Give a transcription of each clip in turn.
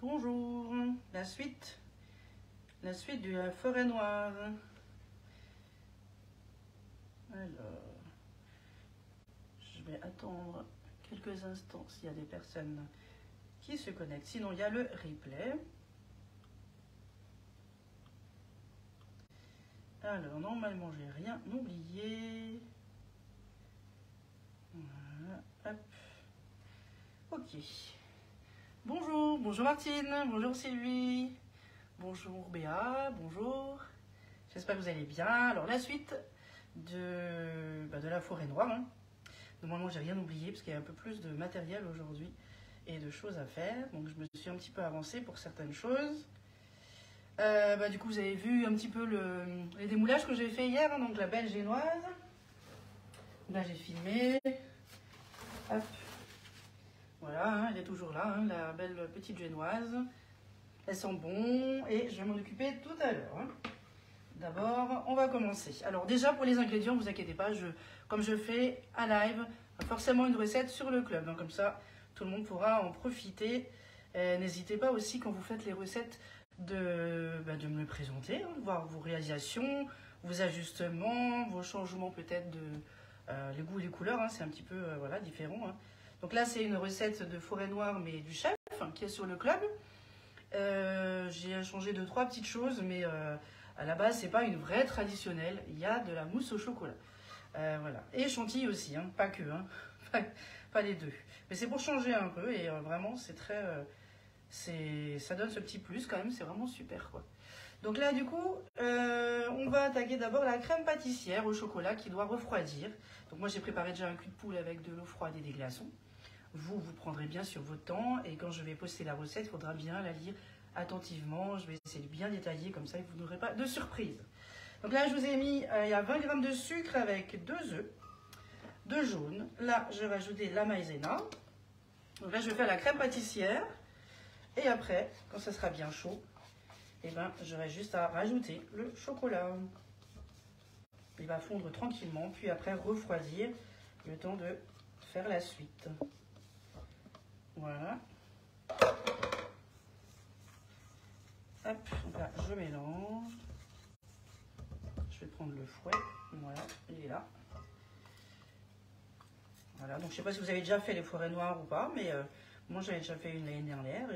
Bonjour, la suite de la forêt noire. Alors, je vais attendre quelques instants s'il y a des personnes qui se connectent. Sinon, il y a le replay. Alors, normalement, j'ai rien oublié. Voilà, hop. Ok. Bonjour Martine, bonjour Sylvie, bonjour Béa, bonjour. J'espère que vous allez bien. Alors, la suite de la forêt noire. Hein. Normalement, j'ai rien oublié parce qu'il y a un peu plus de matériel aujourd'hui et de choses à faire. Donc, je me suis un petit peu avancée pour certaines choses. Du coup, vous avez vu un petit peu les démoulages que j'ai fait hier. Hein, donc, la belle génoise. Là, j'ai filmé. Hop. Voilà, hein, elle est toujours là, hein, la belle petite génoise. Elles sont bon et je vais m'en occuper tout à l'heure. Hein. D'abord, on va commencer. Alors déjà, pour les ingrédients, ne vous inquiétez pas, comme je fais un live, forcément une recette sur le club. Donc comme ça, tout le monde pourra en profiter. N'hésitez pas aussi, quand vous faites les recettes, de me le présenter, hein, voir vos réalisations, vos ajustements, vos changements peut-être de les goûts et les couleurs. Hein, c'est un petit peu voilà, différent. Hein. Donc là, c'est une recette de forêt noire, mais du chef, hein, qui est sur le club. J'ai changé 2-3 petites choses, mais à la base, c'est pas une vraie traditionnelle. Il y a de la mousse au chocolat. Voilà. Et chantilly aussi, hein, pas que, hein, pas les deux. Mais c'est pour changer un peu, et vraiment, c'est très... ça donne ce petit plus quand même, c'est vraiment super, quoi. Donc là, du coup, on va attaquer d'abord la crème pâtissière au chocolat qui doit refroidir. Donc moi, j'ai préparé déjà un cul de poule avec de l'eau froide et des glaçons. Vous prendrez bien sur votre temps et quand je vais poster la recette, il faudra bien la lire attentivement. Je vais essayer de bien détailler, comme ça vous n'aurez pas de surprise. Donc là, je vous ai mis, il y a 20 g de sucre avec 2 œufs, 2 jaunes. Là, je vais rajouter la maïzena. Donc là, je vais faire la crème pâtissière. Et après, quand ça sera bien chaud, eh ben, j'aurai juste à rajouter le chocolat. Il va fondre tranquillement, puis après refroidir le temps de faire la suite. Voilà. Hop, donc là, je mélange. Je vais prendre le fouet. Voilà, il est là. Voilà, donc je ne sais pas si vous avez déjà fait les forêts noires ou pas, mais moi j'avais déjà fait une l'année dernière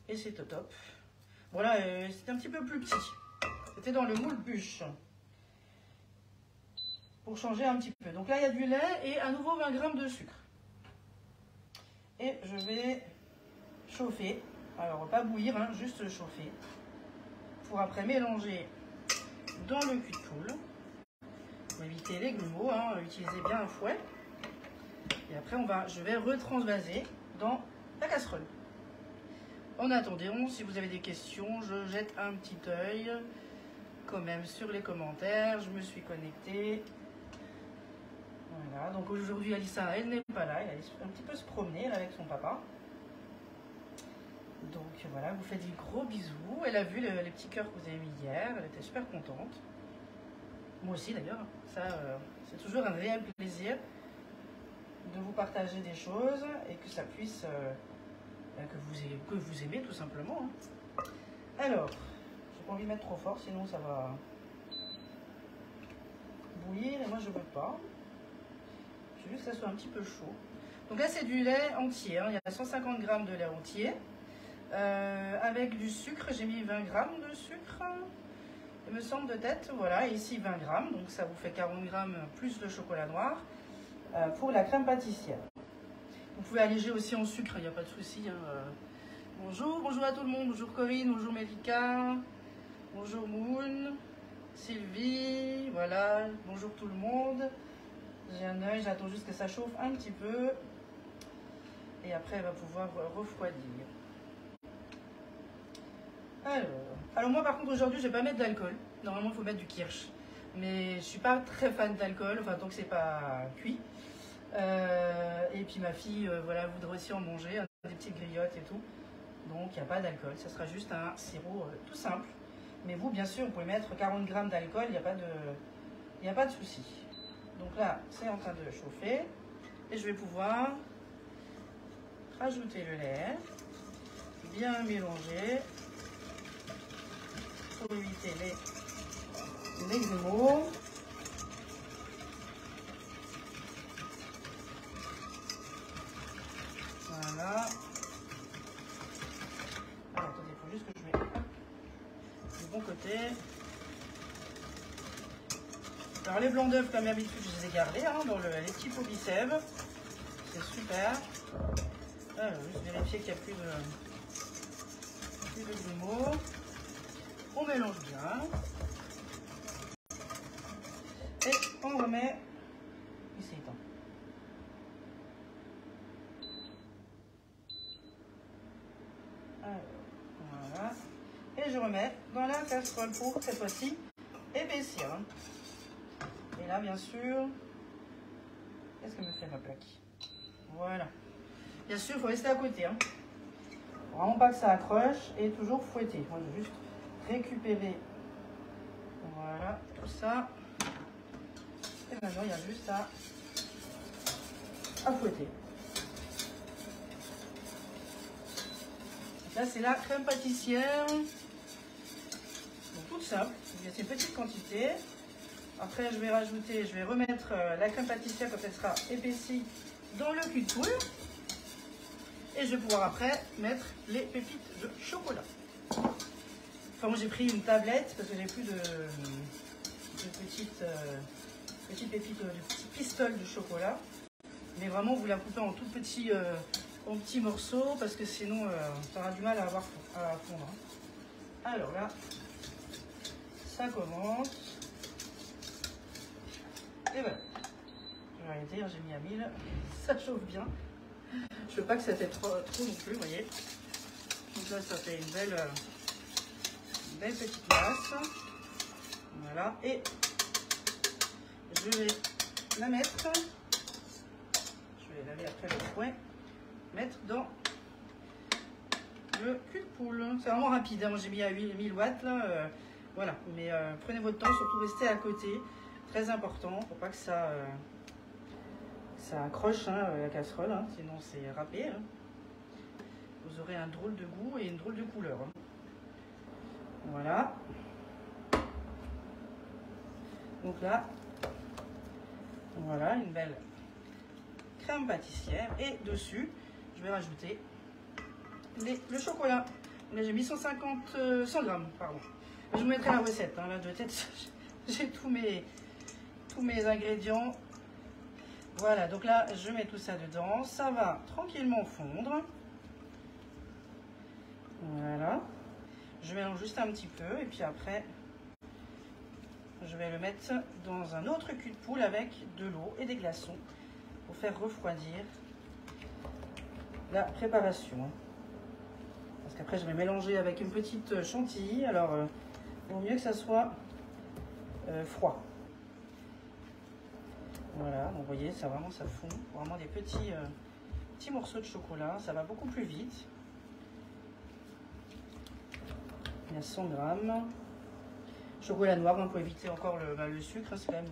et c'était top. Voilà, c'était un petit peu plus petit. C'était dans le moule bûche. Pour changer un petit peu. Donc là, il y a du lait et à nouveau 20 g de sucre. Et je vais chauffer. Alors, pas bouillir, hein, juste chauffer. Pour après mélanger dans le cul de poule. Pour éviter les grumeaux, hein, utilisez bien un fouet. Et après, je vais retransvaser dans la casserole. En attendant, si vous avez des questions, je jette un petit œil quand même sur les commentaires. Je me suis connectée. Voilà, donc aujourd'hui Alissa, elle n'est pas là, elle allait un petit peu se promener elle, avec son papa. Donc voilà, vous faites des gros bisous. Elle a vu les petits cœurs que vous avez mis hier, elle était super contente. Moi aussi d'ailleurs, ça c'est toujours un réel plaisir de vous partager des choses et que ça puisse, que vous aimez tout simplement. Hein. Alors, j'ai pas envie de mettre trop fort, sinon ça va bouillir et moi je veux pas. Je veux juste que ça soit un petit peu chaud. Donc là, c'est du lait entier. Hein. Il y a 150 g de lait entier. Avec du sucre, j'ai mis 20 g de sucre. Il me semble de tête. Voilà, et ici 20 g. Donc ça vous fait 40 g plus le chocolat noir pour la crème pâtissière. Vous pouvez alléger aussi en sucre, il n'y a pas de souci. Hein. Bonjour à tout le monde. Bonjour Corinne, bonjour Melika. Bonjour Moon, Sylvie. Voilà, bonjour tout le monde. J'ai un œil, j'attends juste que ça chauffe un petit peu. Et après, elle va pouvoir refroidir. Alors moi par contre, aujourd'hui, je ne vais pas mettre d'alcool. Normalement, il faut mettre du kirsch. Mais je ne suis pas très fan d'alcool, enfin tant que c'est pas cuit. Et puis ma fille, voilà, voudrait aussi en manger, des petites griottes et tout. Donc, il n'y a pas d'alcool. Ça sera juste un sirop tout simple. Mais vous, bien sûr, vous pouvez mettre 40 g d'alcool, il n'y a pas de souci. Donc là, c'est en train de chauffer et je vais pouvoir rajouter le lait. bien mélanger pour éviter les grumeaux. Voilà. Alors, attendez, il faut juste que je mette du bon côté. Alors, les blancs d'œufs, comme d'habitude, je les ai gardés hein, dans les petits pots Bicève. C'est super. Alors, juste vérifier qu'il n'y a plus de grumeaux. On mélange bien. Et on remet. Ici, éteint. Voilà. Et je remets dans la casserole pour cette fois-ci épaissir. Et là, bien sûr, qu'est-ce que me fait ma plaque? Voilà. Bien sûr, il faut rester à côté. Hein. Vraiment pas que ça accroche et toujours fouetter. Moi, je vais juste récupérer. Voilà, tout ça. Et maintenant, il y a juste à fouetter. Là, c'est la crème pâtissière. Donc, toute simple. C'est une petite quantité. Après, je vais remettre la crème pâtissière quand elle sera épaissie dans le cul de poule. Et je vais pouvoir après mettre les pépites de chocolat. Enfin, moi, j'ai pris une tablette parce que j'ai plus de petites pépites, de petits pistoles de chocolat. Mais vraiment, vous la coupez en tout petits morceaux parce que sinon, ça aura du mal à fondre. Alors là, ça commence. Et voilà. Je vais arrêter, j'ai mis à 1000. Ça chauffe bien. Je veux pas que ça fait trop non plus, vous voyez. Donc là, ça fait une belle petite masse. Voilà. Et je vais la mettre. Je vais laver après le fouet. Mettre dans le cul de poule. C'est vraiment rapide. Hein. Moi, j'ai mis à 1000 watts. Là, voilà. Mais prenez votre temps, surtout restez à côté. Très important pour pas que ça accroche hein, la casserole, hein, sinon c'est râpé. Hein. Vous aurez un drôle de goût et une drôle de couleur. Hein. Voilà. Donc là, voilà une belle crème pâtissière. Et dessus, je vais rajouter le chocolat. Là, j'ai mis 100 grammes, pardon. Je vous mettrai la recette. Hein, là, de tête, j'ai tous mes ingrédients. Voilà, donc là, je mets tout ça dedans. Ça va tranquillement fondre. Voilà. Je mélange juste un petit peu. Et puis après, je vais le mettre dans un autre cul de poule avec de l'eau et des glaçons pour faire refroidir la préparation. Parce qu'après, je vais mélanger avec une petite chantilly. Alors, il vaut mieux que ça soit froid. Voilà, donc vous voyez, ça fond. Vraiment des petits morceaux de chocolat. Ça va beaucoup plus vite. Il y a 100 grammes. Chocolat noir, hein, pour éviter encore le sucre. Hein, c'est quand même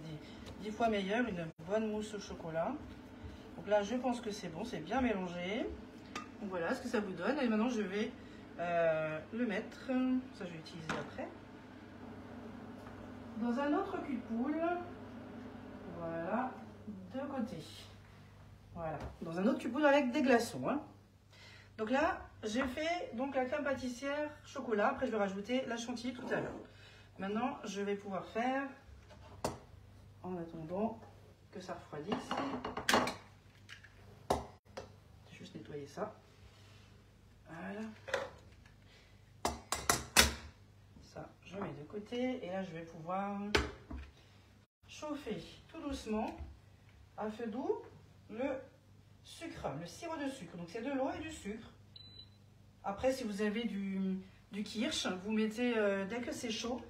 10 fois meilleur. Une bonne mousse au chocolat. Donc là, je pense que c'est bon, c'est bien mélangé. Donc voilà ce que ça vous donne. Et maintenant, je vais le mettre. Ça, je vais utiliser après. Dans un autre cul de poule. Voilà, de côté. Voilà, dans un autre cul de poule avec des glaçons. Hein. Donc là, j'ai fait donc la crème pâtissière chocolat. Après, je vais rajouter la chantilly tout à l'heure. Maintenant, je vais pouvoir faire, en attendant que ça refroidisse. Je vais juste nettoyer ça. Voilà. Ça, je mets de côté. Et là, je vais pouvoir chauffer tout doucement à feu doux le sucre, le sirop de sucre. Donc c'est de l'eau et du sucre. Après, si vous avez du kirsch, vous mettez, dès que c'est chaud,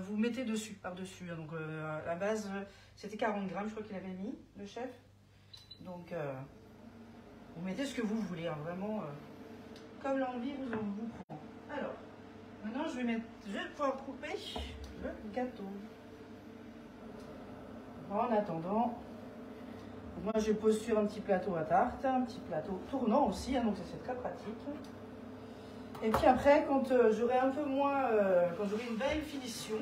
vous mettez dessus, par-dessus. Donc à la base, c'était 40 grammes, je crois qu'il avait mis, le chef. Donc vous mettez ce que vous voulez, hein, vraiment comme l'envie vous prend. Alors, maintenant je vais pouvoir couper le gâteau. En attendant, moi je le pose sur un petit plateau à tarte, un petit plateau tournant aussi, hein, donc c'est très pratique. Et puis après, quand j'aurai un peu moins, quand j'aurai une belle finition,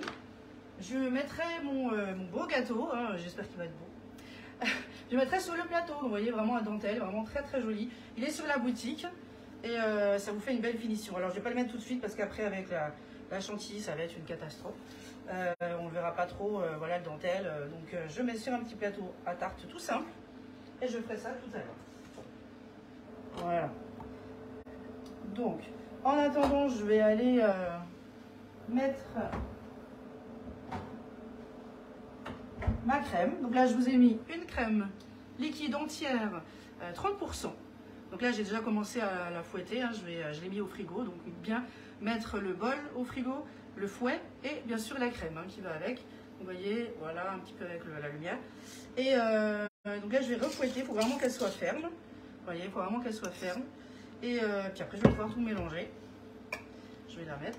je mettrai mon beau gâteau, hein, j'espère qu'il va être beau. Je le mettrai sur le plateau, vous voyez, vraiment à dentelle, vraiment très très joli. Il est sur la boutique et ça vous fait une belle finition. Alors je ne vais pas le mettre tout de suite parce qu'après avec la chantilly, ça va être une catastrophe. On ne verra pas trop, voilà, le dentelle. Donc je mets sur un petit plateau à tarte tout simple et je ferai ça tout à l'heure. Voilà. Donc, en attendant, je vais aller mettre ma crème. Donc là, je vous ai mis une crème liquide entière, 30%. Donc là, j'ai déjà commencé à la fouetter. Hein. Je l'ai mis au frigo. Donc, bien mettre le bol au frigo, le fouet et bien sûr la crème hein, qui va avec. Vous voyez, voilà, un petit peu avec la lumière. Et donc là, je vais refouetter. Il faut vraiment qu'elle soit ferme. Vous voyez, il faut vraiment qu'elle soit ferme. Et puis après, je vais pouvoir tout mélanger. Je vais la mettre.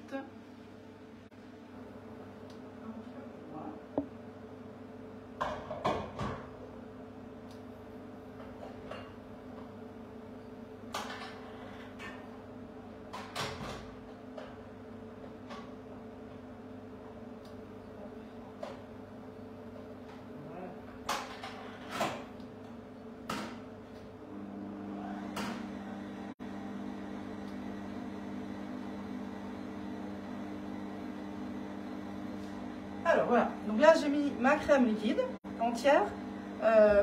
Alors voilà, donc là j'ai mis ma crème liquide entière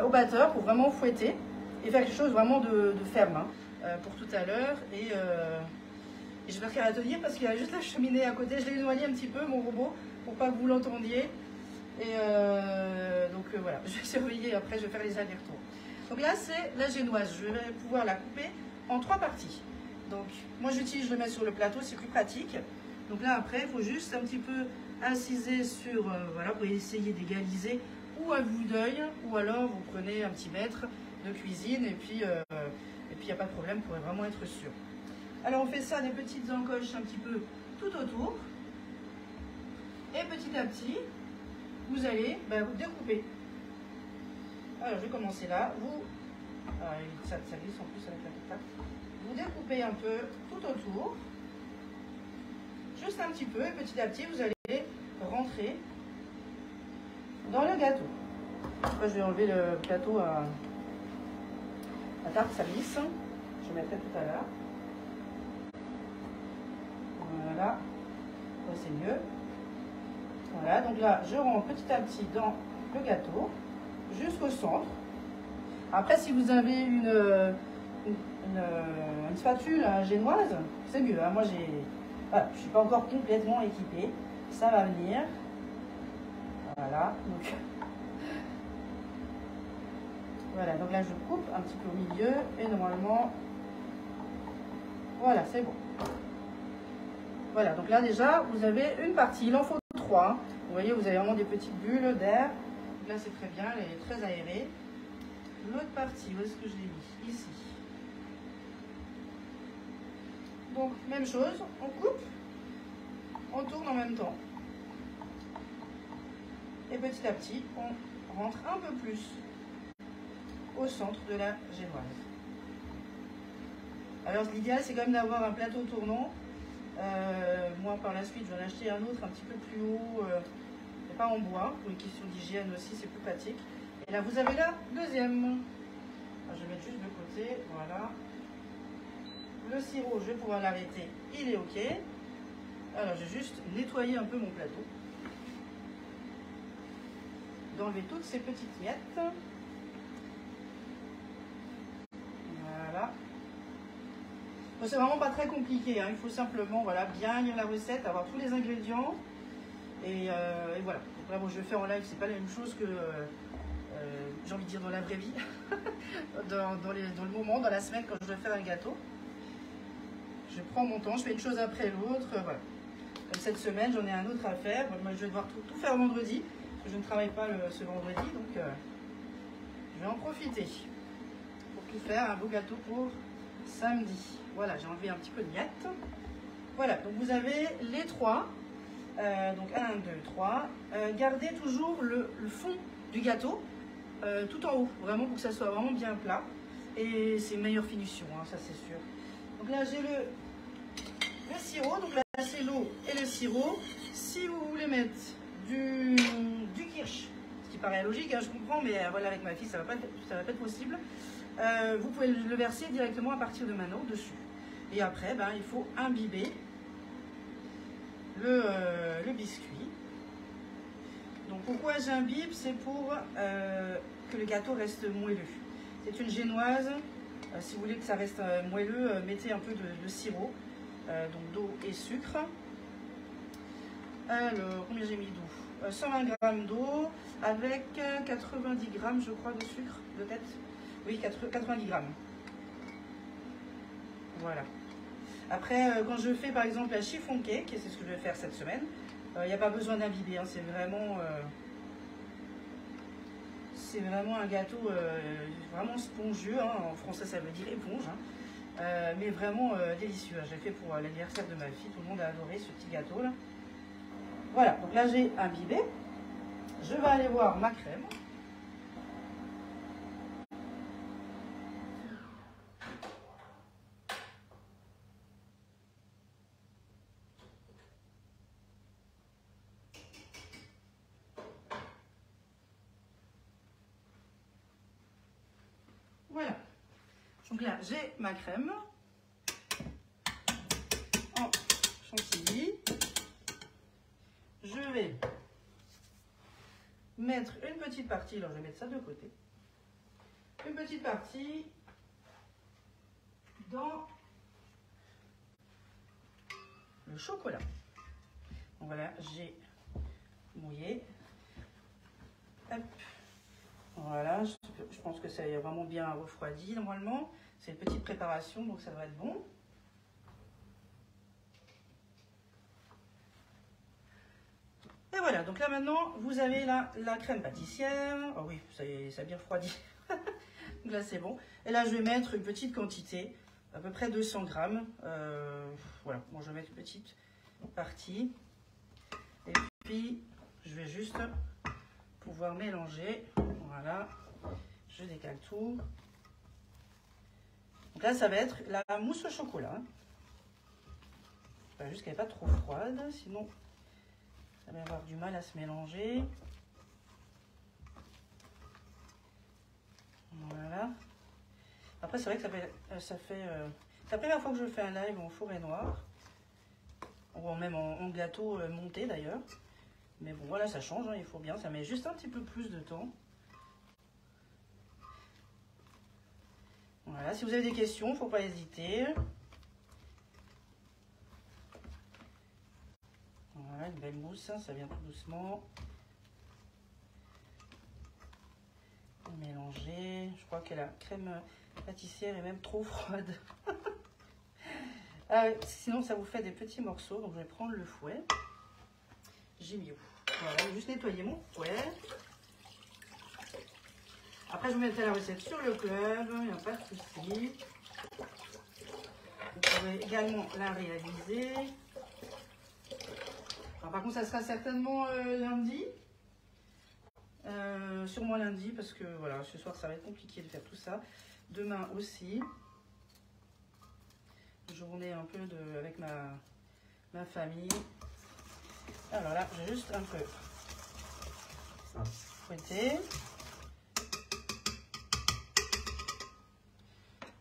au batteur pour vraiment fouetter et faire quelque chose vraiment de ferme hein, pour tout à l'heure. Et j'espère qu'elle va tenir parce qu'il y a juste la cheminée à côté. Je l'ai éloigné un petit peu mon robot pour pas que vous l'entendiez. Et donc voilà, je vais surveiller après, je vais faire les allers-retours. Donc là c'est la génoise, je vais pouvoir la couper en 3 parties. Donc moi je le mets sur le plateau, c'est plus pratique. Donc là après il faut juste un petit peu inciser sur, voilà, pour essayer d'égaliser ou à vue d'œil, ou alors vous prenez un petit mètre de cuisine et puis il n'y a pas de problème, vous pourrez vraiment être sûr. Alors on fait ça des petites encoches un petit peu tout autour et petit à petit vous allez vous découper. Alors je vais commencer là, ça glisse en plus avec la tarte. Vous découpez un peu tout autour, juste un petit peu, et petit à petit vous allez rentrer dans le gâteau. Moi, je vais enlever le plateau à tarte, ça glisse. Je mettrai tout à l'heure. Voilà, c'est mieux. Voilà, donc là, je rentre petit à petit dans le gâteau jusqu'au centre. Après, si vous avez une spatule génoise, c'est mieux. Hein. Moi, voilà, je ne suis pas encore complètement équipée. Ça va venir. Voilà. Donc, voilà. Donc là, je coupe un petit peu au milieu. Et normalement, voilà, c'est bon. Voilà. Donc là, déjà, vous avez une partie. Il en faut 3. Vous voyez, vous avez vraiment des petites bulles d'air. Là, c'est très bien. Elle est très aérée. L'autre partie, où est-ce que je l'ai mis? Ici. Donc, même chose. On coupe. On tourne en même temps. Et petit à petit, on rentre un peu plus au centre de la génoise. Alors l'idéal, c'est quand même d'avoir un plateau tournant. Moi, par la suite, je vais en acheter un autre un petit peu plus haut, et pas en bois. Pour une question d'hygiène aussi, c'est plus pratique. Et là, vous avez la deuxième. Alors, je vais mettre juste de côté, voilà. Le sirop, je vais pouvoir l'arrêter, il est OK. Alors, je vais juste nettoyer un peu mon plateau. D'enlever toutes ces petites miettes. Voilà. Bon, c'est vraiment pas très compliqué, hein. Il faut simplement voilà, bien lire la recette, avoir tous les ingrédients. Et voilà. Donc là, bon, je vais faire en live, c'est pas la même chose que, j'ai envie de dire, dans la vraie vie. dans le moment, dans la semaine, quand je dois faire un gâteau. Je prends mon temps, je fais une chose après l'autre. Voilà. Comme cette semaine, j'en ai un autre à faire. Moi, je vais devoir tout faire vendredi. Je ne travaille pas ce vendredi, donc je vais en profiter pour tout faire, un beau gâteau pour samedi. Voilà, j'ai enlevé un petit peu de miettes. Voilà, donc vous avez les 3, donc 1, 2, 3. Gardez toujours le fond du gâteau tout en haut, vraiment pour que ça soit vraiment bien plat. Et c'est une meilleure finition, hein, ça c'est sûr. Donc là, j'ai le sirop. Donc là, c'est l'eau et le sirop. Si vous voulez mettre du kirsch, ce qui paraît logique, hein, je comprends, mais voilà, avec ma fille, ça va pas être possible. Vous pouvez le verser directement à partir de maintenant dessus. Et après, ben, il faut imbiber le biscuit. Donc pourquoi j'imbibe? C'est pour que le gâteau reste moelleux. C'est une génoise. Si vous voulez que ça reste moelleux, mettez un peu de sirop, donc d'eau et sucre. Alors, combien j'ai mis d'eau? 120 g d'eau avec 90 g, je crois, de sucre de tête. Oui, 90 g. Voilà. Après, quand je fais par exemple la chiffon cake, et c'est ce que je vais faire cette semaine, il n'y a pas besoin d'imbiber, hein, c'est vraiment un gâteau vraiment spongieux, hein, en français ça veut dire éponge, hein, mais vraiment délicieux. J'ai fait pour l'anniversaire de ma fille, tout le monde a adoré ce petit gâteau là. Voilà, donc là j'ai imbibé, je vais aller voir ma crème. Voilà, donc là j'ai ma crème en chantilly. Je vais mettre une petite partie, alors je vais mettre ça de côté, une petite partie dans le chocolat. Donc voilà, j'ai mouillé. Hop. Voilà, je pense que ça est vraiment bien refroidi normalement. C'est une petite préparation, donc ça doit être bon. Et voilà, donc là maintenant, vous avez la crème pâtissière. Oh oui, ça a bien refroidi. Donc là, c'est bon. Et là, je vais mettre une petite quantité, à peu près 200 g. Voilà, bon, je vais mettre une petite partie. Et puis, je vais juste pouvoir mélanger. Voilà, je décale tout. Donc là, ça va être la mousse au chocolat. Juste qu'elle n'est pas trop froide, sinon ça va avoir du mal à se mélanger. Voilà. Après, c'est vrai que c'est la première fois que je fais un live en forêt noire. Ou même en gâteau monté d'ailleurs. Mais bon, voilà, ça change, hein, il faut bien. Ça met juste un petit peu plus de temps. Voilà, si vous avez des questions, il ne faut pas hésiter. Voilà, une belle mousse, ça vient tout doucement. Mélanger. Je crois que la crème pâtissière est même trop froide. Sinon, ça vous fait des petits morceaux. Donc, je vais prendre le fouet. J'ai mis où? Voilà, je vais juste nettoyer mon fouet. Après, je vous mettrai la recette sur le club. Il n'y a pas de souci. Vous pourrez également la réaliser. Alors, par contre, ça sera certainement lundi. Sûrement lundi, parce que voilà, ce soir, ça va être compliqué de faire tout ça. Demain aussi. Journée un peu avec ma famille. Alors là, j'ai juste un peu fouetté.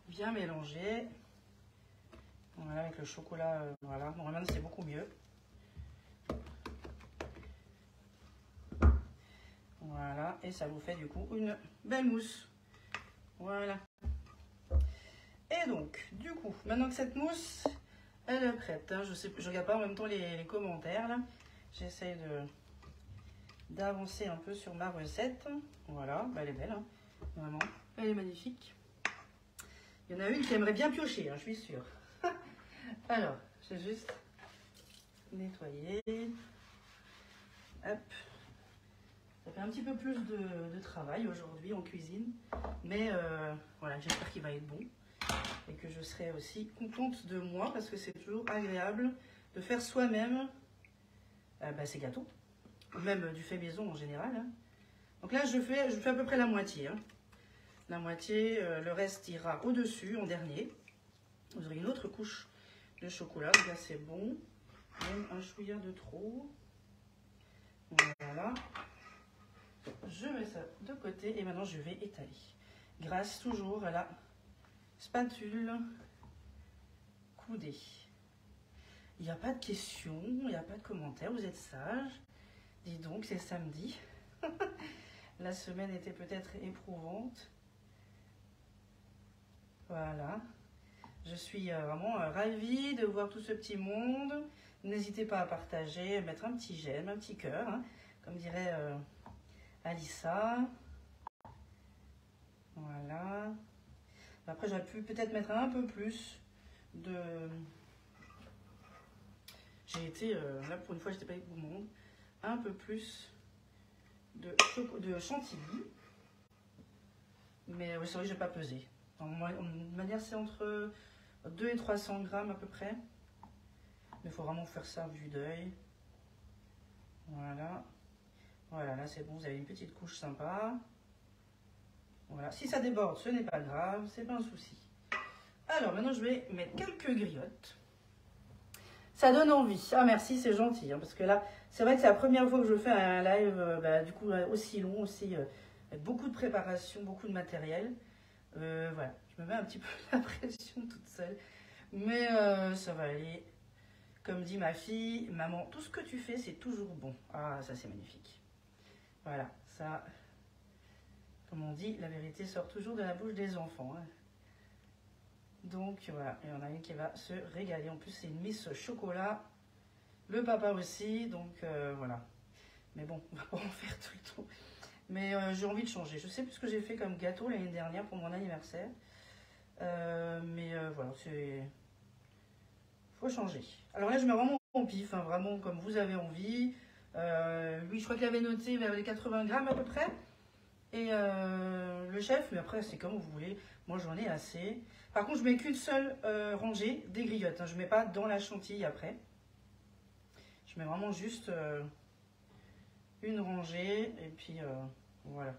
Bien mélangé. Voilà, avec le chocolat, voilà. Normalement, c'est beaucoup mieux. Voilà, et ça vous fait du coup une belle mousse. Voilà. Et donc, du coup, maintenant que cette mousse, elle est prête. Hein, je regarde pas en même temps les commentaires là. J'essaie d'avancer un peu sur ma recette. Voilà, bah, elle est belle, hein, vraiment. Elle est magnifique. Il y en a une qui aimerait bien piocher, hein, je suis sûre. Alors, j'ai juste nettoyé. Hop. Ça fait un petit peu plus de travail aujourd'hui en cuisine. Mais voilà, j'espère qu'il va être bon. Et que je serai aussi contente de moi parce que c'est toujours agréable de faire soi-même ces gâteaux. Même du fait maison en général. Hein. Donc là, je fais à peu près la moitié. Hein. La moitié, le reste ira au-dessus en dernier. Vous aurez une autre couche de chocolat. Donc là, c'est bon. Même un chouïa de trop. Voilà. Je mets ça de côté et maintenant je vais étaler. Grâce toujours à la spatule coudée. Il n'y a pas de questions, il n'y a pas de commentaires, vous êtes sages. Dis donc, c'est samedi. La semaine était peut-être éprouvante. Voilà. Je suis vraiment ravie de voir tout ce petit monde. N'hésitez pas à partager, à mettre un petit j'aime, un petit cœur, hein, comme dirait Alissa. Voilà. Après, j'aurais pu peut-être mettre un peu plus de... J'ai été, là pour une fois, j'étais pas avec tout le monde. Un peu plus de chantilly. Mais oui, c'est vrai que je n'ai pas pesé. De manière, c'est entre 2 et 300 grammes à peu près. Mais il faut vraiment faire ça vue d'œil. Voilà. Voilà, là c'est bon, vous avez une petite couche sympa. Voilà, si ça déborde, ce n'est pas grave, c'est pas un souci. Alors maintenant, je vais mettre quelques griottes. Ça donne envie. Ah merci, c'est gentil. Hein, parce que là, c'est vrai que c'est la première fois que je fais un live du coup aussi long, aussi avec beaucoup de préparation, beaucoup de matériel. Voilà, je me mets un petit peu la pression toute seule. Mais ça va aller. Comme dit ma fille, maman, tout ce que tu fais, c'est toujours bon. Ah, ça c'est magnifique. Voilà, ça, comme on dit, la vérité sort toujours de la bouche des enfants. Hein. Donc voilà, il y en a une qui va se régaler. En plus, c'est une Miss Chocolat. Le papa aussi, donc voilà. Mais bon, on va pas en faire tout le temps. Mais j'ai envie de changer. Je sais plus ce que j'ai fait comme gâteau l'année dernière pour mon anniversaire. Mais voilà, c'est... Faut changer. Alors là, je mets vraiment en pif, hein, vraiment comme vous avez envie. Lui, je crois qu'il avait noté vers les 80 grammes à peu près. Et le chef, mais après, c'est comme vous voulez. Moi, j'en ai assez. Par contre, je mets qu'une seule rangée des griottes. Hein. Je ne mets pas dans la chantilly après. Je mets vraiment juste une rangée. Et puis, voilà.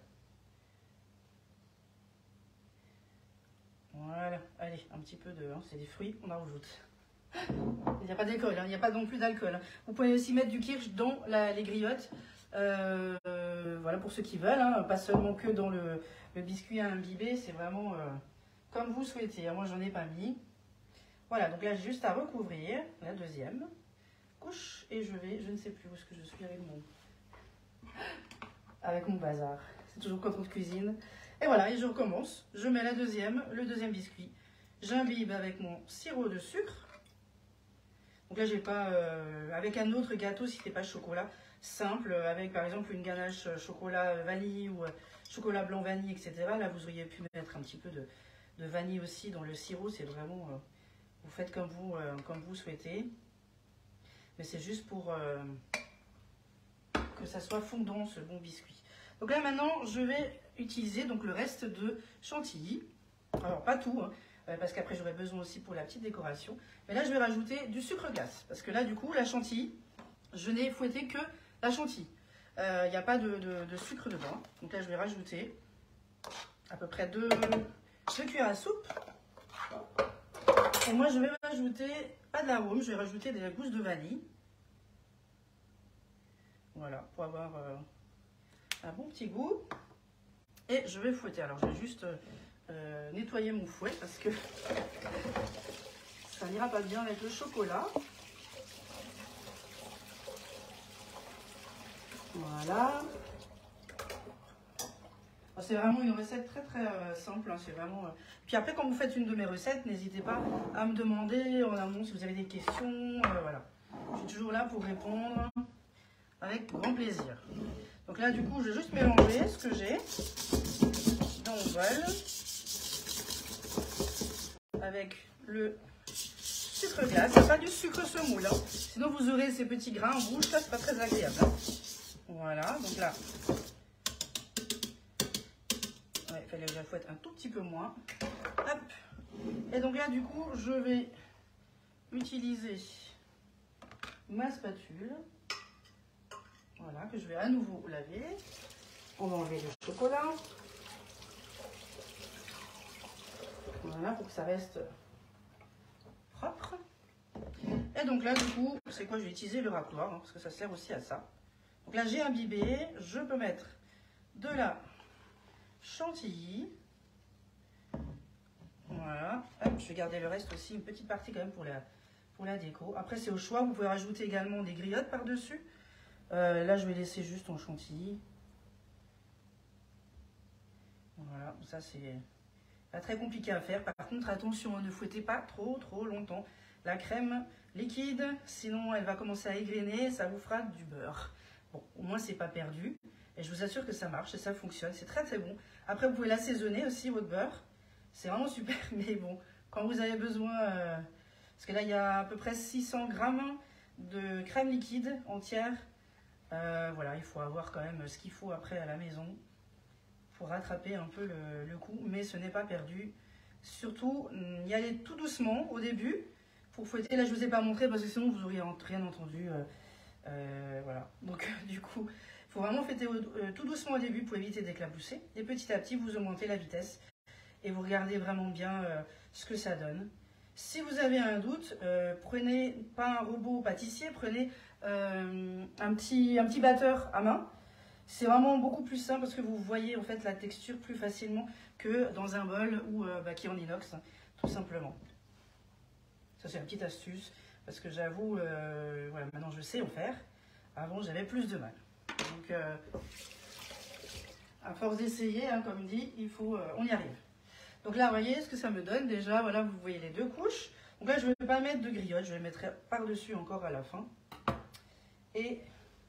Voilà. Allez, un petit peu de... Hein, c'est des fruits, on en rajoute. Il n'y a pas d'alcool, hein, il n'y a pas non plus d'alcool. Hein. Vous pouvez aussi mettre du kirsch dans les griottes. Voilà, pour ceux qui veulent. Hein, pas seulement que dans le biscuit à imbiber. C'est vraiment... comme vous souhaitez, moi j'en ai pas mis. Voilà, donc là j'ai juste à recouvrir la deuxième couche et je ne sais plus où est-ce que je suis avec mon bazar. C'est toujours quand on cuisine. Et voilà, et je recommence. Je mets le deuxième biscuit. J'imbibe avec mon sirop de sucre. Donc là j'ai pas, avec un autre gâteau si c'est pas chocolat, simple, avec par exemple une ganache chocolat vanille ou chocolat blanc vanille, etc. Là vous auriez pu mettre un petit peu de vanille aussi dans le sirop, c'est vraiment, vous faites comme vous souhaitez. Mais c'est juste pour que ça soit fondant ce bon biscuit. Donc là maintenant je vais utiliser donc le reste de chantilly. Alors pas tout, hein, parce qu'après j'aurai besoin aussi pour la petite décoration. Mais là je vais rajouter du sucre glace. Parce que là du coup la chantilly, je n'ai fouetté que la chantilly. Il n'y a pas de sucre dedans. Donc là je vais rajouter à peu près 2 cuillères à soupe. Et moi je vais rajouter, pas de l'arôme, je vais rajouter des gousses de vanille. Voilà, pour avoir un bon petit goût. Et je vais fouetter. Alors je vais juste nettoyer mon fouet parce que ça n'ira pas bien avec le chocolat. Voilà. C'est vraiment une recette très simple. Hein, c'est vraiment. Puis après, quand vous faites une de mes recettes, n'hésitez pas à me demander en amont si vous avez des questions. Voilà. Je suis toujours là pour répondre avec grand plaisir. Donc là, du coup, je vais juste mélanger ce que j'ai dans mon bol avec le sucre glace. Pas du sucre semoule, hein. Sinon vous aurez ces petits grains en bouche. Là, c'est pas très agréable. Hein. Voilà, donc là, il fallait que je la fouette un tout petit peu moins. Hop. Et donc là, du coup, je vais utiliser ma spatule. Voilà, que je vais à nouveau laver. On va enlever le chocolat. Voilà, pour que ça reste propre. Et donc là, du coup, c'est quoi? Je vais utiliser le râcoir, hein, parce que ça sert aussi à ça. Donc là, j'ai imbibé. Je peux mettre de la chantilly. Voilà. Hop, je vais garder le reste aussi, une petite partie quand même pour la déco. Après, c'est au choix. Vous pouvez rajouter également des griottes par-dessus. Là, je vais laisser juste en chantilly. Voilà, ça c'est pas très compliqué à faire. Par contre, attention, ne fouettez pas trop longtemps la crème liquide, sinon elle va commencer à égrener, ça vous fera du beurre. Bon, au moins c'est pas perdu. Et je vous assure que ça marche et ça fonctionne, c'est très bon. Après, vous pouvez l'assaisonner aussi, votre beurre. C'est vraiment super, mais bon, quand vous avez besoin... parce que là, il y a à peu près 600 grammes de crème liquide entière. Voilà, il faut avoir quand même ce qu'il faut après à la maison pour rattraper un peu le coup, mais ce n'est pas perdu. Surtout, y aller tout doucement au début pour fouetter. Là, je ne vous ai pas montré parce que sinon vous n'auriez rien entendu. Voilà, donc du coup, il faut vraiment fouetter tout doucement au début pour éviter d'éclabousser. Et petit à petit, vous augmentez la vitesse et vous regardez vraiment bien ce que ça donne. Si vous avez un doute, prenez pas un robot pâtissier, prenez un petit batteur à main. C'est vraiment beaucoup plus simple parce que vous voyez en fait la texture plus facilement que dans un bol ou qui est en inox, tout simplement. Ça c'est une petite astuce parce que j'avoue, voilà, maintenant je sais en faire. Avant j'avais plus de mal. Donc à force d'essayer, hein, comme dit, on y arrive. Donc là, vous voyez ce que ça me donne déjà. Voilà, vous voyez les deux couches. Donc là, je ne vais pas mettre de griotte, je vais mettre par-dessus encore à la fin. Et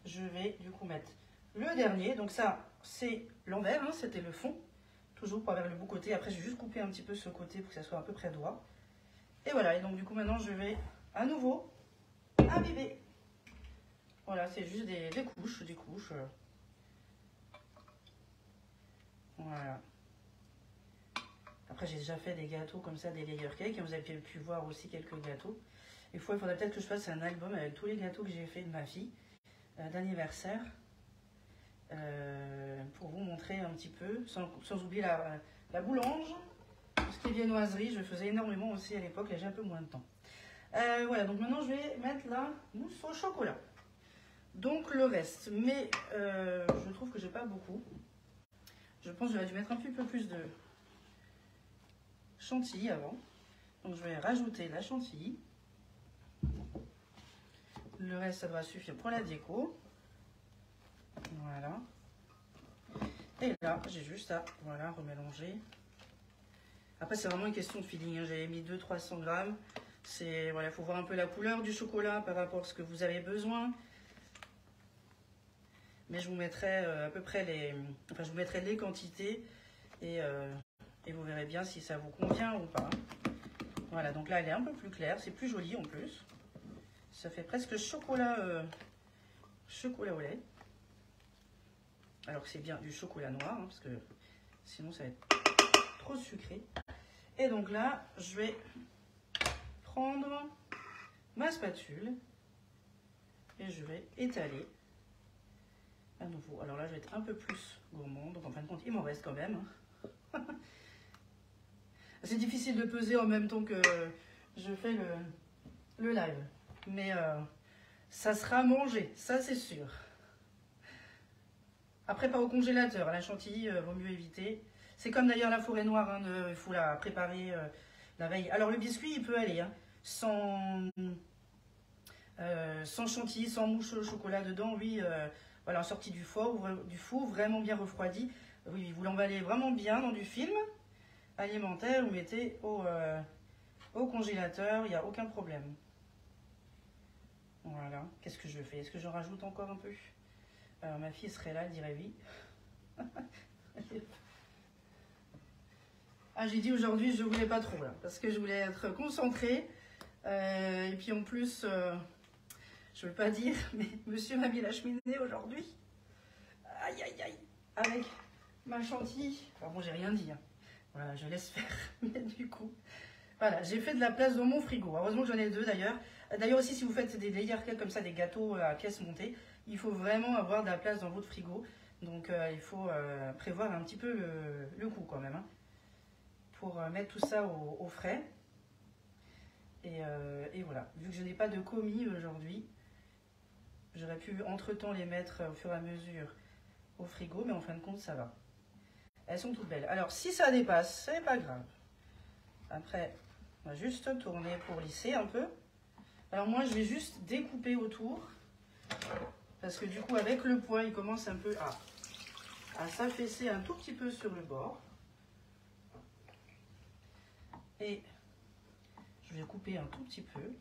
je vais du coup mettre le dernier. Donc ça, c'est l'envers, hein, c'était le fond. Toujours pour avoir le beau côté. Après, je vais juste couper un petit peu ce côté pour que ça soit à peu près droit. Et voilà, et donc du coup, maintenant, je vais à nouveau imbiber. Voilà, c'est juste des couches, Voilà. Après, j'ai déjà fait des gâteaux comme ça, des layer cakes. Et vous avez pu voir aussi quelques gâteaux. Il faudrait peut-être que je fasse un album avec tous les gâteaux que j'ai fait de ma fille d'anniversaire. Pour vous montrer un petit peu, sans oublier la boulange. Tout ce qui est viennoiserie, je faisais énormément aussi à l'époque, là j'ai un peu moins de temps. Voilà, donc maintenant je vais mettre la mousse au chocolat. Donc le reste, mais je trouve que j'ai pas beaucoup. Je pense que j'aurais dû mettre un petit peu plus de chantilly avant. Donc je vais rajouter la chantilly. Le reste, ça doit suffire pour la déco. Voilà. Et là, j'ai juste à remélanger. Après, c'est vraiment une question de feeling. Hein. J'avais mis 200-300 grammes. Voilà, il faut voir un peu la couleur du chocolat par rapport à ce que vous avez besoin. Mais je vous mettrai à peu près je vous mettrai les quantités et vous verrez bien si ça vous convient ou pas. Voilà, donc là, elle est un peu plus claire. C'est plus joli en plus. Ça fait presque chocolat au lait. Alors que c'est bien du chocolat noir, hein, parce que sinon ça va être trop sucré. Et donc là, je vais prendre ma spatule et je vais étaler à nouveau. Alors là, je vais être un peu plus gourmande. Donc en fin de compte, il m'en reste quand même. Hein. C'est difficile de peser en même temps que je fais le live. Mais ça sera mangé, ça c'est sûr. Après, pas au congélateur. La chantilly, vaut mieux éviter. C'est comme d'ailleurs la forêt noire. Hein, il faut la préparer la veille. Alors, le biscuit, il peut aller. Hein, sans chantilly, sans mouche au chocolat dedans. Oui, voilà, en sortie du four, vraiment bien refroidi. Oui, vous l'emballez vraiment bien dans du film alimentaire. Vous mettez au congélateur. Il n'y a aucun problème. Voilà. Qu'est-ce que je fais? Est-ce que j'en rajoute encore un peu? Alors, ma fille serait là, elle dirait oui. Ah, j'ai dit aujourd'hui, je voulais pas trop là, parce que je voulais être concentrée. Et puis en plus, je veux pas dire, mais monsieur m'a mis la cheminée aujourd'hui. Aïe, aïe, aïe. Avec ma chantilly. Alors bon, j'ai rien dit. Hein. Voilà, je laisse faire. Mais du coup, voilà, j'ai fait de la place dans mon frigo. Heureusement que j'en ai deux d'ailleurs. D'ailleurs aussi, si vous faites des layer cakes comme ça, des gâteaux à pièces montées, il faut vraiment avoir de la place dans votre frigo. Donc il faut prévoir un petit peu le coup quand même. Hein, pour mettre tout ça au frais. Et voilà, vu que je n'ai pas de commis aujourd'hui, j'aurais pu entre-temps les mettre au fur et à mesure au frigo, mais en fin de compte, ça va. Elles sont toutes belles. Alors, si ça dépasse, c'est pas grave. Après, on va juste tourner pour lisser un peu. Alors moi, je vais juste découper autour. Parce que du coup, avec le poids, il commence un peu à s'affaisser un tout petit peu sur le bord. Et je vais couper un tout petit peu.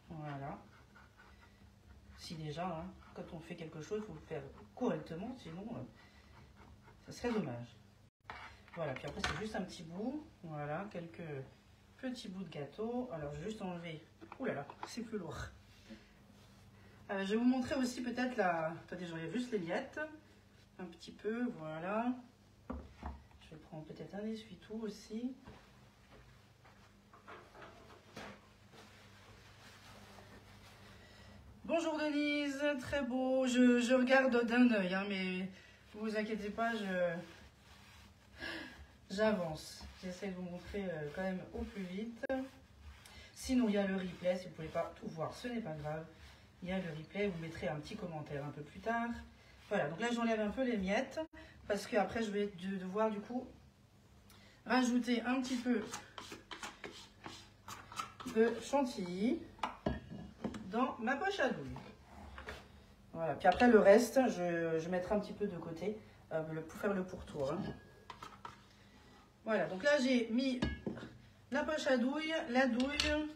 Voilà. Si déjà, hein, quand on fait quelque chose, il faut le faire correctement, sinon, ça serait dommage. Voilà, puis après, c'est juste un petit bout. Voilà, quelques petits bouts de gâteau. Alors, je vais juste enlever. Ouh là là, c'est plus lourd. Je vais vous montrer aussi peut-être la... Attendez, j'enlève juste les miettes. Un petit peu, voilà. Je vais prendre peut-être un essuie-tout aussi. Bonjour Denise, très beau. Je regarde d'un œil, hein, mais ne vous inquiétez pas, j'avance. J'essaie de vous montrer quand même au plus vite. Sinon, il y a le replay. Si vous ne pouvez pas tout voir, ce n'est pas grave. Il y a le replay. Vous mettrez un petit commentaire un peu plus tard. Voilà, donc là, j'enlève un peu les miettes. Parce qu'après, je vais devoir du coup rajouter un petit peu de chantilly dans ma poche à douille. Voilà, puis après le reste, je mettrai un petit peu de côté pour faire le pourtour. Hein. Voilà, donc là j'ai mis la poche à douille, la douille.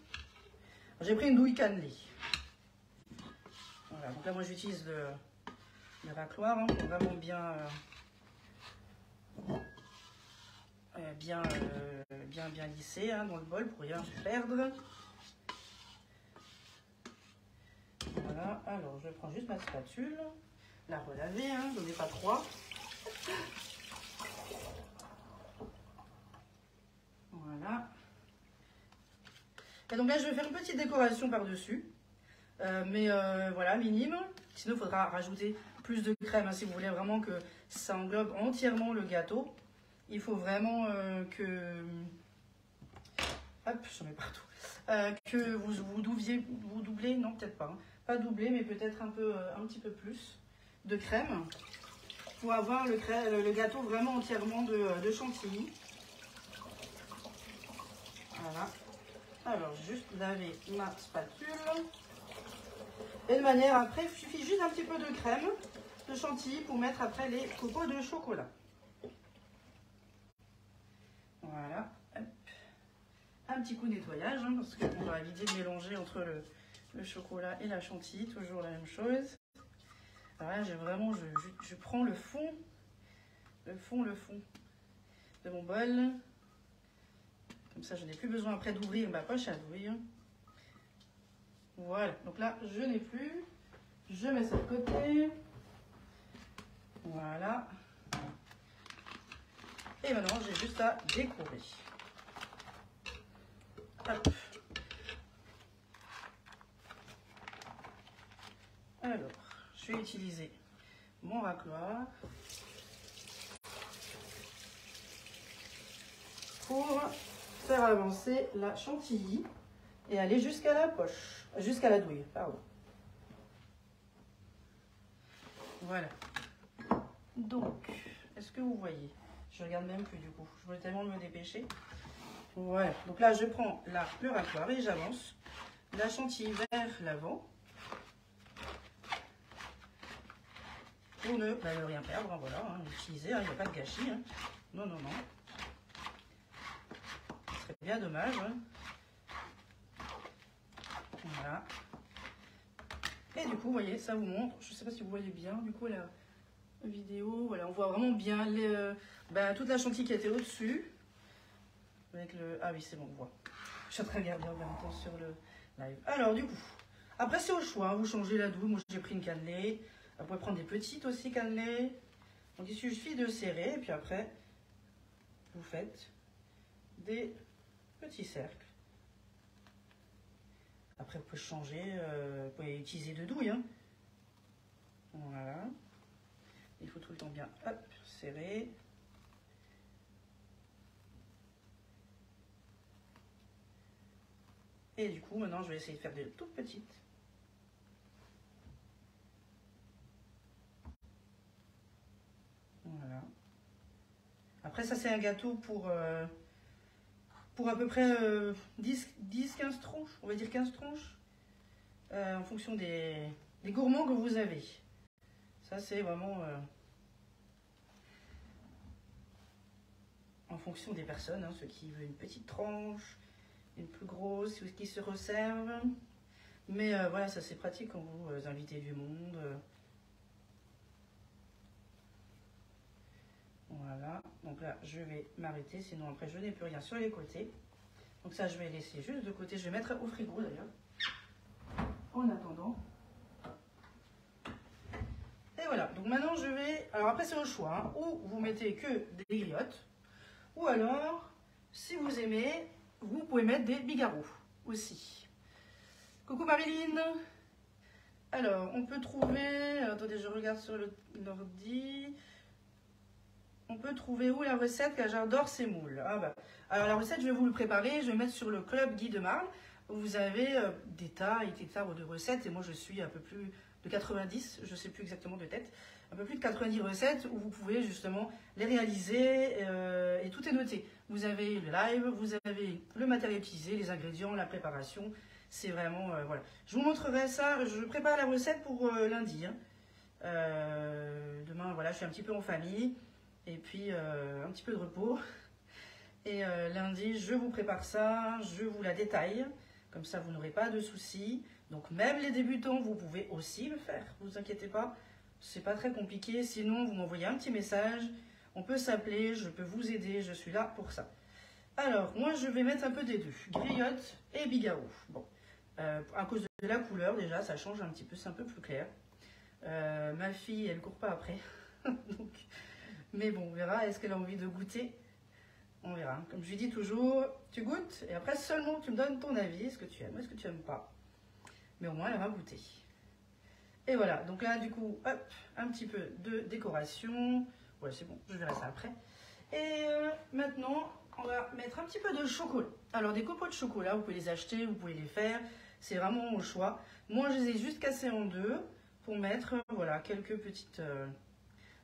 J'ai pris une douille cannelée. Voilà, donc là moi j'utilise le racloir hein, pour vraiment bien lisser hein, dans le bol pour rien perdre. Voilà, alors je prends juste ma spatule, la relaver, hein, je n'en ai pas trois. Voilà. Et donc là je vais faire une petite décoration par-dessus, mais voilà, minime. Sinon il faudra rajouter plus de crème, hein, si vous voulez vraiment que ça englobe entièrement le gâteau. Il faut vraiment que... Hop, j'en mets partout. Que vous doublez, non peut-être pas. Hein. Pas doubler, mais peut-être un petit peu plus de crème pour avoir le gâteau vraiment entièrement de chantilly. Voilà. Alors, juste laver ma spatule. Et de manière, après, il suffit juste un petit peu de crème, de chantilly pour mettre après les copeaux de chocolat. Voilà. Hop. Un petit coup de nettoyage, hein, parce qu'on va éviter de mélanger entre le chocolat et la chantilly, toujours la même chose. Alors là, je prends le fond de mon bol. Comme ça, je n'ai plus besoin après d'ouvrir ma poche à douille. Voilà, donc là, je n'ai plus. Je mets ça de côté. Voilà. Et maintenant, j'ai juste à décorer. Hop. Alors, je vais utiliser mon racloir pour faire avancer la chantilly et aller jusqu'à la poche, jusqu'à la douille, pardon. Voilà. Donc, est-ce que vous voyez? Je regarde même plus du coup, je voulais tellement me dépêcher. Voilà, donc là je prends le racloir et j'avance la chantilly vers l'avant. Pour ne rien perdre, hein, voilà, hein, utiliser, il n'y a pas de gâchis. Hein. Non, non, non. Ce serait bien dommage. Hein. Voilà. Et du coup, vous voyez, ça vous montre, je ne sais pas si vous voyez bien, du coup, la vidéo, voilà, on voit vraiment bien toute la chantilly qui était au-dessus. Avec le... Ah oui, c'est bon, on voit. Je suis en train de regarder en même temps sur le live. Alors, du coup, après, c'est au choix, hein, vous changez la douille. Moi, j'ai pris une cannelée. Vous pouvez prendre des petites aussi cannelées. Donc, il suffit de serrer, et puis après, vous faites des petits cercles. Après, vous pouvez changer, vous pouvez utiliser de douille. Hein. Voilà. Il faut tout le temps bien, hop, serrer. Et du coup, maintenant, je vais essayer de faire des toutes petites. Voilà. Après, ça, c'est un gâteau pour à peu près 10-15 tronches. On va dire 15 tronches. En fonction des gourmands que vous avez. Ça, c'est vraiment en fonction des personnes. Hein, ceux qui veulent une petite tranche, une plus grosse, ceux qui se resservent. Mais voilà, ça c'est pratique quand vous invitez du monde. Voilà, donc là je vais m'arrêter, sinon après je n'ai plus rien sur les côtés. Donc ça je vais laisser juste de côté, je vais mettre au frigo d'ailleurs. En attendant. Et voilà, donc maintenant je vais... Alors après c'est au choix, hein, ou vous mettez que des griottes, ou alors, si vous aimez, vous pouvez mettre des bigarros aussi. Coucou Marilyn. Alors, on peut trouver... Attendez, je regarde sur l'ordi. On peut trouver où la recette, car j'adore ces moules. Ah bah. Alors la recette, je vais vous le préparer. Je vais mettre sur le club Guy de Marle. Vous avez des tas et des tas de recettes. Et moi, je suis un peu plus de 90, je ne sais plus exactement de tête. Un peu plus de 90 recettes où vous pouvez justement les réaliser et tout est noté. Vous avez le live, vous avez le matériel utilisé, les ingrédients, la préparation. C'est vraiment... voilà. Je vous montrerai ça. Je prépare la recette pour lundi. Hein. Demain, voilà, je suis un petit peu en famille. Et puis, un petit peu de repos. Et lundi, je vous prépare ça. Je vous la détaille. Comme ça, vous n'aurez pas de soucis. Donc, même les débutants, vous pouvez aussi le faire. Ne vous inquiétez pas. C'est pas très compliqué. Sinon, vous m'envoyez un petit message. On peut s'appeler. Je peux vous aider. Je suis là pour ça. Alors, moi, je vais mettre un peu des deux. Griotte et bigarro. Bon. À cause de la couleur, déjà, ça change un petit peu. C'est un peu plus clair. Ma fille, elle court pas après. Donc, mais bon, on verra. Est-ce qu'elle a envie de goûter? On verra. Comme je lui dis toujours, tu goûtes et après seulement tu me donnes ton avis. Est-ce que tu aimes, est-ce que tu aimes pas? Mais au moins, elle va goûter. Et voilà. Donc là, du coup, hop, un petit peu de décoration. Ouais, c'est bon. Je verrai ça après. Et maintenant, on va mettre un petit peu de chocolat. Alors, des copeaux de chocolat, vous pouvez les acheter, vous pouvez les faire. C'est vraiment au choix. Moi, je les ai juste cassés en deux pour mettre, voilà, quelques petites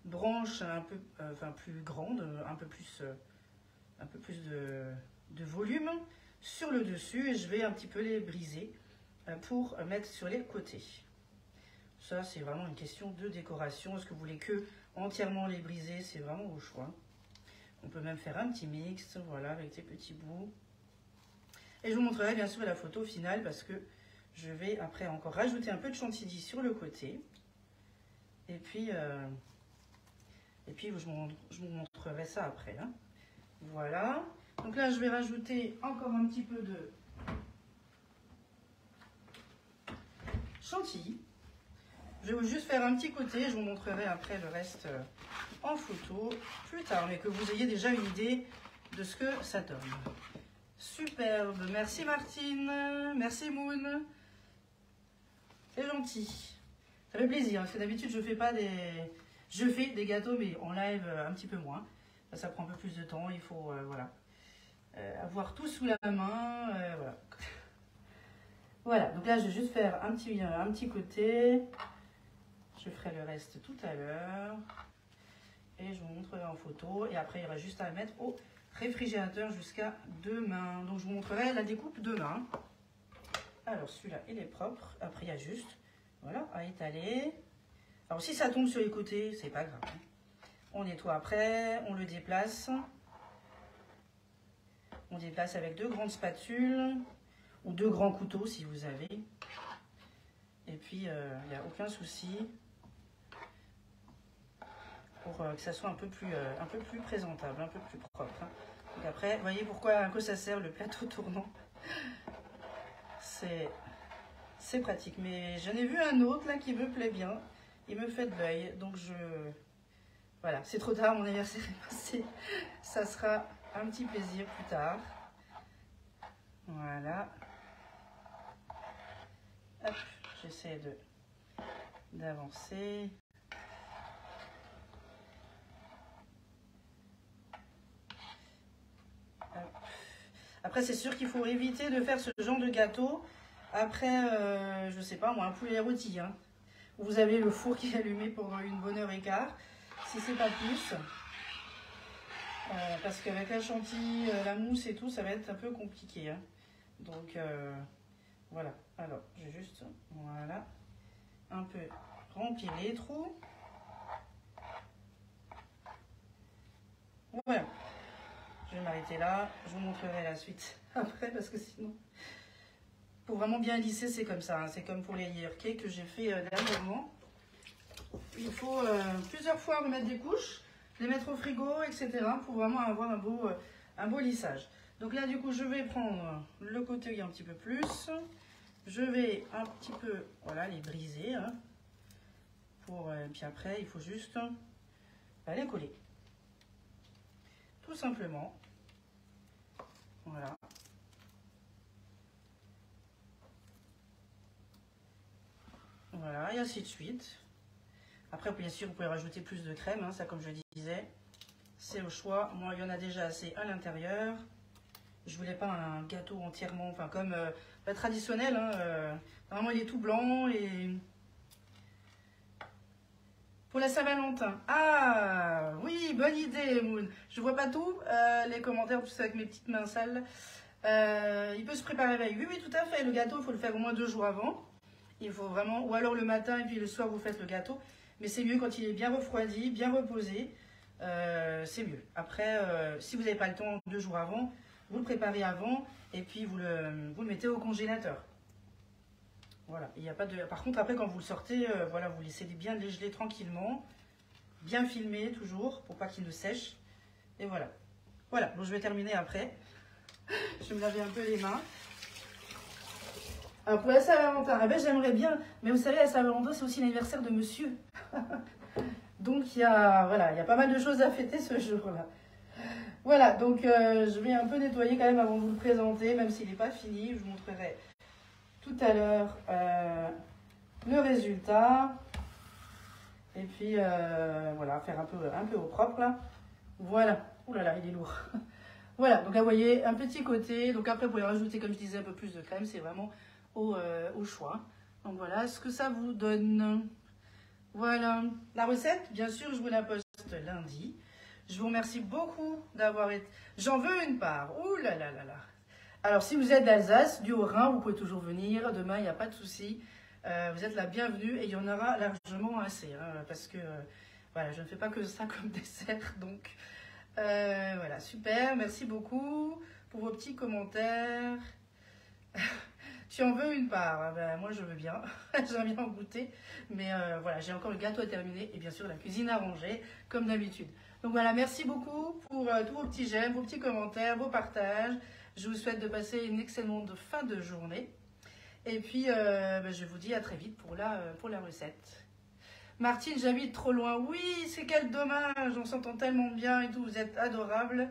branches un peu, plus grandes, un peu plus de volume sur le dessus. Et je vais un petit peu les briser pour mettre sur les côtés. Ça, c'est vraiment une question de décoration. Est-ce que vous voulez que entièrement les briser? C'est vraiment au choix. On peut même faire un petit mix, voilà, avec ces petits bouts. Et je vous montrerai bien sûr la photo finale parce que je vais après encore rajouter un peu de chantilly sur le côté. Et puis je vous montrerai ça après. Hein. Voilà. Donc là, je vais rajouter encore un petit peu de chantilly. Je vais juste faire un petit côté. Je vous montrerai après le reste en photo plus tard, mais que vous ayez déjà une idée de ce que ça donne. Superbe, merci Martine, merci Moon, c'est gentil, ça fait plaisir, parce que d'habitude je fais des gâteaux mais en live un petit peu moins, ça prend un peu plus de temps, il faut voilà, avoir tout sous la main, voilà. Voilà, donc là je vais juste faire un petit côté, je ferai le reste tout à l'heure. Et je vous montrerai en photo. Et après, il y aura juste à mettre au réfrigérateur jusqu'à demain. Donc, je vous montrerai la découpe demain. Alors, celui-là, il est propre. Après, il y a juste, voilà, à étaler. Alors, si ça tombe sur les côtés, c'est pas grave. On nettoie après, on le déplace. On déplace avec 2 grandes spatules ou 2 grands couteaux si vous avez. Et puis, il n'y a aucun souci. Pour que ça soit un peu plus présentable, un peu plus propre. Hein. Donc après, vous voyez pourquoi à quoi ça sert le plateau tournant. C'est pratique. Mais j'en ai vu un autre là qui me plaît bien. Il me fait de l'œil. Donc voilà, c'est trop tard, mon anniversaire est passé. Ça sera un petit plaisir plus tard. Voilà. Hop, j'essaie d'avancer. Après, c'est sûr qu'il faut éviter de faire ce genre de gâteau après, je sais pas moi, un poulet rôti. Hein, où vous avez le four qui est allumé pendant une bonne heure et quart, si c'est pas plus. Parce qu'avec la chantilly, la mousse et tout, ça va être un peu compliqué. Hein. Donc, voilà. Alors, je vais juste, voilà, un peu remplir les trous. Voilà. Je vais m'arrêter là. Je vous montrerai la suite après parce que sinon, pour vraiment bien lisser, c'est comme ça. Hein. C'est comme pour les layer cakes que j'ai fait dernièrement. Il faut plusieurs fois remettre des couches, les mettre au frigo, etc. pour vraiment avoir un beau lissage. Donc là, du coup, je vais prendre le côté un petit peu plus. Je vais un petit peu, voilà, les briser. Hein, puis après, il faut juste les coller. Tout simplement. Voilà. Voilà, et ainsi de suite. Après, bien sûr, vous pouvez rajouter plus de crème. Hein, ça, comme je disais, c'est au choix. Moi, il y en a déjà assez à l'intérieur. Je voulais pas un gâteau entièrement, enfin comme traditionnel. Hein, normalement, il est tout blanc. Et pour la Saint-Valentin. Ah, oui, bonne idée, Moon. Je vois pas tout. Les commentaires, tout ça avec mes petites mains sales. Il peut se préparer avec. Oui, oui, tout à fait. Le gâteau, il faut le faire au moins 2 jours avant. Il faut vraiment, ou alors le matin et puis le soir, vous faites le gâteau. Mais c'est mieux quand il est bien refroidi, bien reposé. C'est mieux. Après, si vous n'avez pas le temps 2 jours avant, vous le préparez avant et puis vous le mettez au congélateur. Voilà. Il y a pas de... Par contre, après, quand vous le sortez, voilà, vous laissez bien les geler tranquillement. Bien filmer toujours pour pas qu'il ne sèche. Et voilà. Voilà. Donc, je vais terminer après. Je vais me laver un peu les mains. Alors, pour la Saint-Valentin, ah ben, j'aimerais bien. Mais vous savez, la Saint-Valentin, c'est aussi l'anniversaire de monsieur. Donc, il y a pas mal de choses à fêter ce jour-là. Voilà, donc je vais un peu nettoyer quand même avant de vous le présenter, même s'il n'est pas fini. Je vous montrerai tout à l'heure le résultat. Et puis, voilà, faire un peu au propre, là. Voilà. Ouh là là, il est lourd. Voilà, donc là, vous voyez, un petit côté. Donc après, vous pouvez rajouter, comme je disais, un peu plus de crème. C'est vraiment au choix. Donc voilà ce que ça vous donne. Voilà. La recette, bien sûr, je vous la poste lundi. Je vous remercie beaucoup d'avoir été... J'en veux une part. Ouh là là là là. Alors, si vous êtes d'Alsace, du Haut-Rhin, vous pouvez toujours venir. Demain, il n'y a pas de souci. Vous êtes la bienvenue et il y en aura largement assez. Hein, parce que, voilà, je ne fais pas que ça comme dessert. Donc, voilà, super. Merci beaucoup pour vos petits commentaires. Tu en veux une part? Ah ben, moi, je veux bien. J'aime bien en goûter. Mais voilà, j'ai encore le gâteau à terminer et bien sûr la cuisine à ranger, comme d'habitude. Donc voilà, merci beaucoup pour tous vos petits j'aime, vos petits commentaires, vos partages. Je vous souhaite de passer une excellente fin de journée. Et puis, je vous dis à très vite pour la recette. Martine, j'habite trop loin. Oui, c'est quel dommage, on s'entend tellement bien et tout, vous êtes adorables.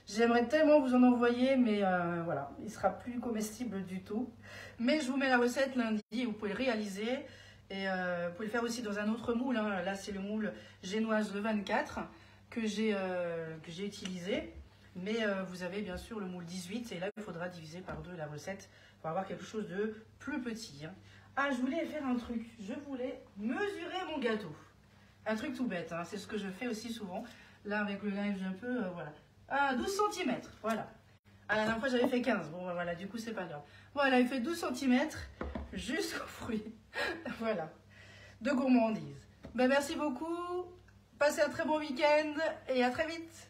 J'aimerais tellement vous en envoyer, mais voilà, il ne sera plus comestible du tout. Mais je vous mets la recette lundi et vous pouvez le réaliser. Et vous pouvez le faire aussi dans un autre moule. Hein. Là, c'est le moule génoise le 24 que j'ai utilisé. Mais vous avez bien sûr le moule 18 et là, il faudra diviser par 2 la recette pour avoir quelque chose de plus petit. Hein. Ah, je voulais faire un truc. Je voulais mesurer mon gâteau. Un truc tout bête, hein. C'est ce que je fais aussi souvent. Là, avec le live, j'ai un peu, voilà. Ah, 12 cm, voilà. Ah, la dernière fois, j'avais fait 15. Bon, voilà, du coup, c'est pas grave. Voilà, il fait 12 cm jusqu'aux fruits. Voilà, de gourmandise. Ben, merci beaucoup. Passez un très bon week-end et à très vite.